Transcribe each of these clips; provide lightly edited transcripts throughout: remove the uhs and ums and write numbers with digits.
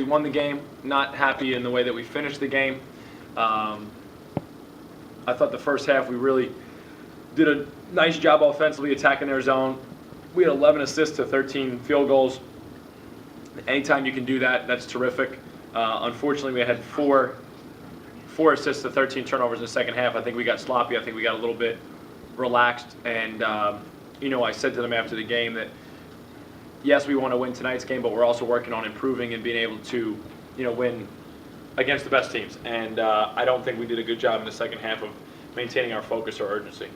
won the game, not happy in the way that we finished the game. I thought the first half we really did a nice job offensively attacking their zone. We had 11 assists to 13 field goals. Anytime you can do that, that's terrific. Unfortunately, we had four assists to 13 turnovers in the second half. I think we got sloppy. I think we got a little bit relaxed. And, I said to them after the game that, yes, we want to win tonight's game, but we're also working on improving and being able to, win against the best teams. And I don't think we did a good job in the second half of maintaining our focus or urgency.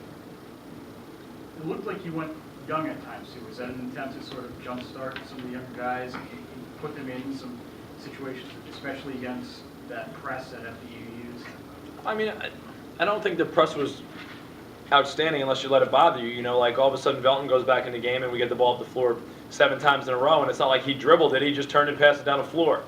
It looked like you went young at times, too. Was that an attempt to sort of jumpstart some of the younger guys and put them in some situations, especially against that press that FDU used? I mean, I don't think the press was outstanding unless you let it bother you. Like all of a sudden Velton goes back in the game and we get the ball up the floor 7 times in a row, and it's not like he dribbled it. He just turned and passed it down the floor.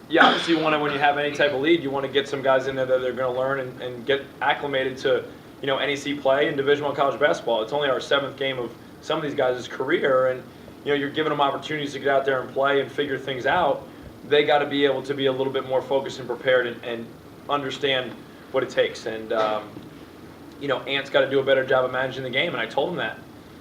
You obviously want to, when you have any type of lead, you want to get some guys in there that they're going to learn and get acclimated to, NEC play and Division I college basketball. It's only our 7th game of some of these guys' career, and you're giving them opportunities to get out there and play and figure things out. They got to be able to be a little bit more focused and prepared and understand what it takes. And Ant's got to do a better job of managing the game, and I told him that.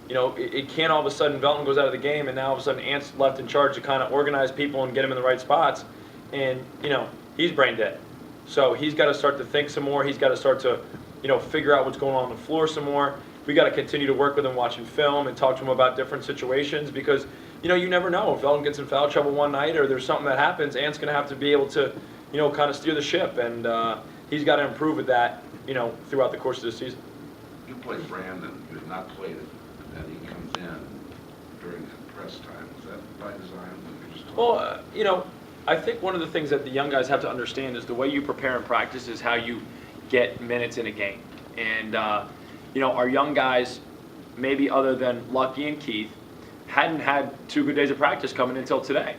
It can't all of a sudden Velton goes out of the game and now all of a sudden Ant's left in charge to kind of organize people and get them in the right spots. And, he's brain dead. So he's got to start to think some more. He's got to start to, figure out what's going on the floor some more. We got to continue to work with him watching film and talk to him about different situations because, you never know. If Velton gets in foul trouble one night or there's something that happens, Ant's going to have to be able to, kind of steer the ship. And he's got to improve with that, throughout the course of the season. You played Brandon, you had not played it, and he comes in during that press time. Was that by design? Well, I think one of the things that the young guys have to understand is the way you prepare in practice is how you get minutes in a game. And, our young guys, maybe other than Lucky and Keith, hadn't had 2 good days of practice coming until today.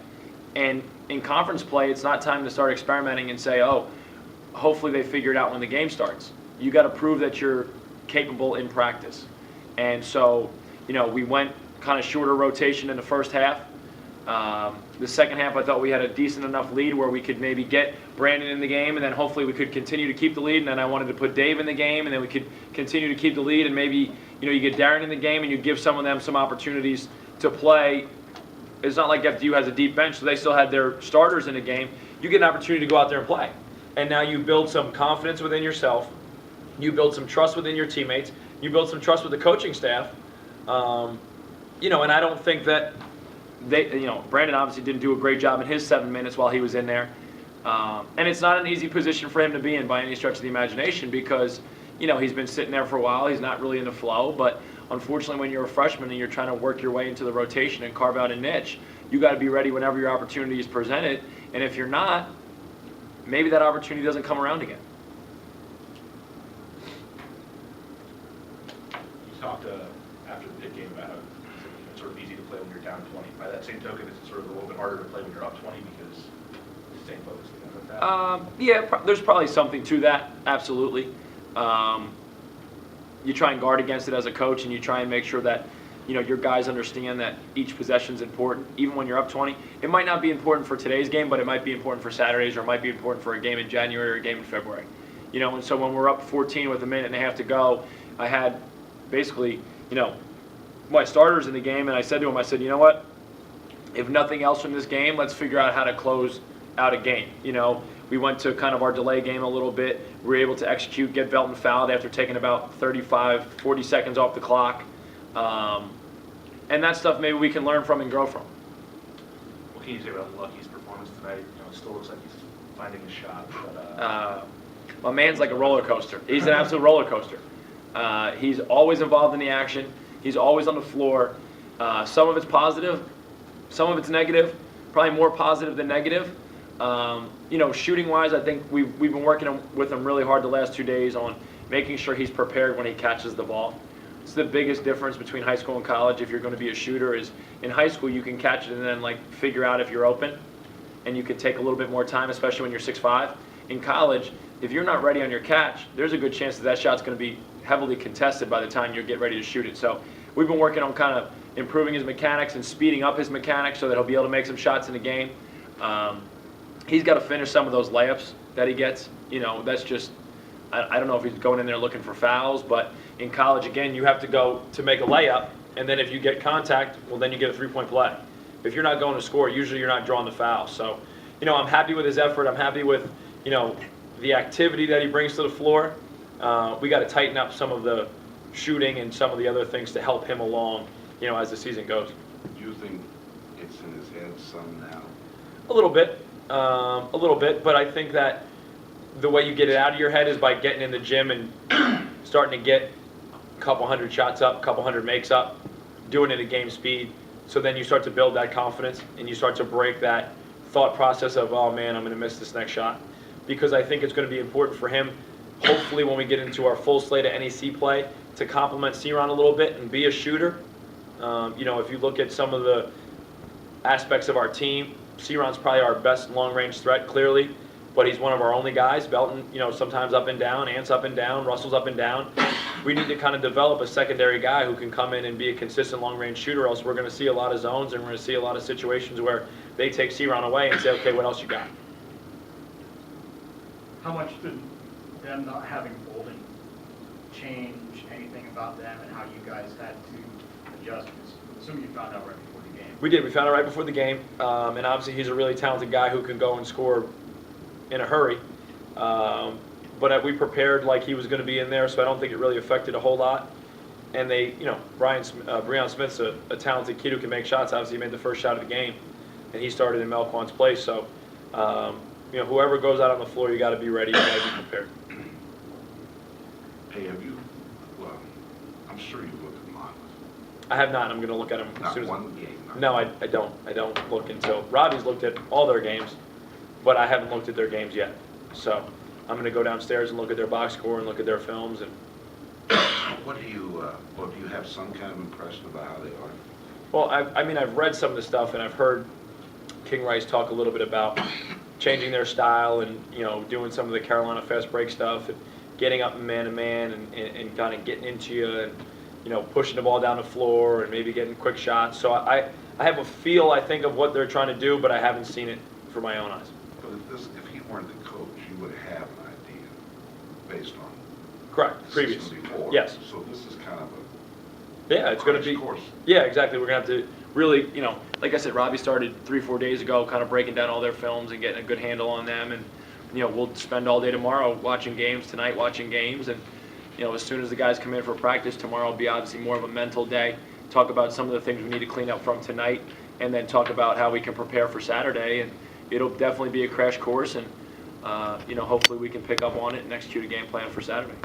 And in conference play, it's not time to start experimenting and say, oh, hopefully they figure it out when the game starts. You got to prove that you're capable in practice. And so, we went kind of shorter rotation in the first half. The second half, I thought we had a decent enough lead where we could maybe get Brandon in the game, and then hopefully we could continue to keep the lead. And then I wanted to put Dave in the game, and then we could continue to keep the lead. And maybe, you get Darren in the game, and you give some of them some opportunities to play. It's not like FDU has a deep bench, so they still had their starters in the game. You get an opportunity to go out there and play. And now you build some confidence within yourself. You build some trust within your teammates. You build some trust with the coaching staff. And I don't think that Brandon obviously didn't do a great job in his 7 minutes while he was in there. And it's not an easy position for him to be in by any stretch of the imagination because, he's been sitting there for a while. He's not really in the flow. But unfortunately, when you're a freshman and you're trying to work your way into the rotation and carve out a niche, you got to be ready whenever your opportunity is presented. And if you're not, maybe that opportunity doesn't come around again. You talked after the Pitt game about how it's sort of easy to play when you're down 20. By that same token, it's sort of a little bit harder to play when you're up 20 because it's staying focused. There's probably something to that. Absolutely. You try and guard against it as a coach, and you try and make sure that your guys understand that each possession is important, even when you're up 20. It might not be important for today's game, but it might be important for Saturdays, or it might be important for a game in January or a game in February. And so when we're up 14 with a minute and a half to go, I had basically, my starters in the game, and I said to him, you know what? If nothing else from this game, let's figure out how to close out a game. We went to kind of our delay game a little bit. We were able to execute, get Velton fouled after taking about 35, 40 seconds off the clock. And that stuff maybe we can learn from and grow from. What can you say about Lucky's performance tonight? It still looks like he's finding his shot. But, my man's like a roller coaster. He's an absolute roller coaster. He's always involved in the action. He's always on the floor. Some of it's positive, some of it's negative, probably more positive than negative. Shooting-wise, I think we've been working with him really hard the last 2 days on making sure he's prepared when he catches the ball. It's the biggest difference between high school and college if you're going to be a shooter is in high school you can catch it and then figure out if you're open, and you can take a little bit more time, especially when you're 6'5". In college, if you're not ready on your catch, there's a good chance that shot's going to be heavily contested by the time you get ready to shoot it. So we've been working on kind of improving his mechanics and speeding up his mechanics so that he'll be able to make some shots in the game. He's got to finish some of those layups that he gets. That's just, I don't know if he's going in there looking for fouls, but in college, again, you have to go to make a layup, and then if you get contact, well, then you get a three-point play. If you're not going to score, usually you're not drawing the foul. So, I'm happy with his effort. I'm happy with, the activity that he brings to the floor. We got to tighten up some of the shooting and some of the other things to help him along, as the season goes. Do you think it's in his head some now? A little bit, but I think that the way you get it out of your head is by getting in the gym and starting to get a couple hundred shots up, a couple hundred makes up, doing it at game speed. So then you start to build that confidence and you start to break that thought process of, oh man, I'm going to miss this next shot. Because I think it's going to be important for him, hopefully when we get into our full slate of NEC play, to complement C-Ron a little bit and be a shooter. If you look at some of the aspects of our team, C-Ron's probably our best long-range threat, clearly, but he's one of our only guys. Belton, sometimes up and down, Ant's up and down, Russell's up and down. We need to kind of develop a secondary guy who can come in and be a consistent long-range shooter, else we're going to see a lot of zones and we're going to see a lot of situations where they take C-Ron away and say, okay, what else you got? How much did them not having Bolden change anything about them and how you guys had to adjust? Because I'm assuming you found out right before the game. We did. We found out right before the game. And obviously he's a really talented guy who can go and score in a hurry. But we prepared like he was going to be in there, so I don't think it really affected a whole lot. And they, Breon Smith's a talented kid who can make shots. Obviously, he made the first shot of the game, and he started in Melquan's place. So, whoever goes out on the floor, you got to be ready. You got to be prepared. Hey, well, I'm sure you've looked at Monmouth. I have not. I'm going to look at him as Not soon as. one game. No, I don't. I don't look until Robbie's looked at all their games, but I haven't looked at their games yet. So I'm going to go downstairs and look at their box score and look at their films. And What do you have some kind of impression about how they are? well, I've read some of the stuff and I've heard King Rice talk a little bit about changing their style and doing some of the Carolina fast break stuff and getting up man to man and kind of getting into you and pushing the ball down the floor and maybe getting quick shots. So I have a feel, I think, of what they're trying to do, but I haven't seen it for my own eyes. But if he weren't the coach, you would have an idea based on Correct. the Previous. system before. Yes. So this is kind of Yeah, it's going to be. course. Yeah, exactly. We're going to have to really, like I said, Robbie started 3-4 days ago, kind of breaking down all their films and getting a good handle on them. And, we'll spend all day tomorrow watching games, tonight watching games. And, as soon as the guys come in for practice, tomorrow will be obviously more of a mental day. Talk about some of the things we need to clean up from tonight, and then talk about how we can prepare for Saturday. And it'll definitely be a crash course. And, hopefully we can pick up on it and execute a game plan for Saturday.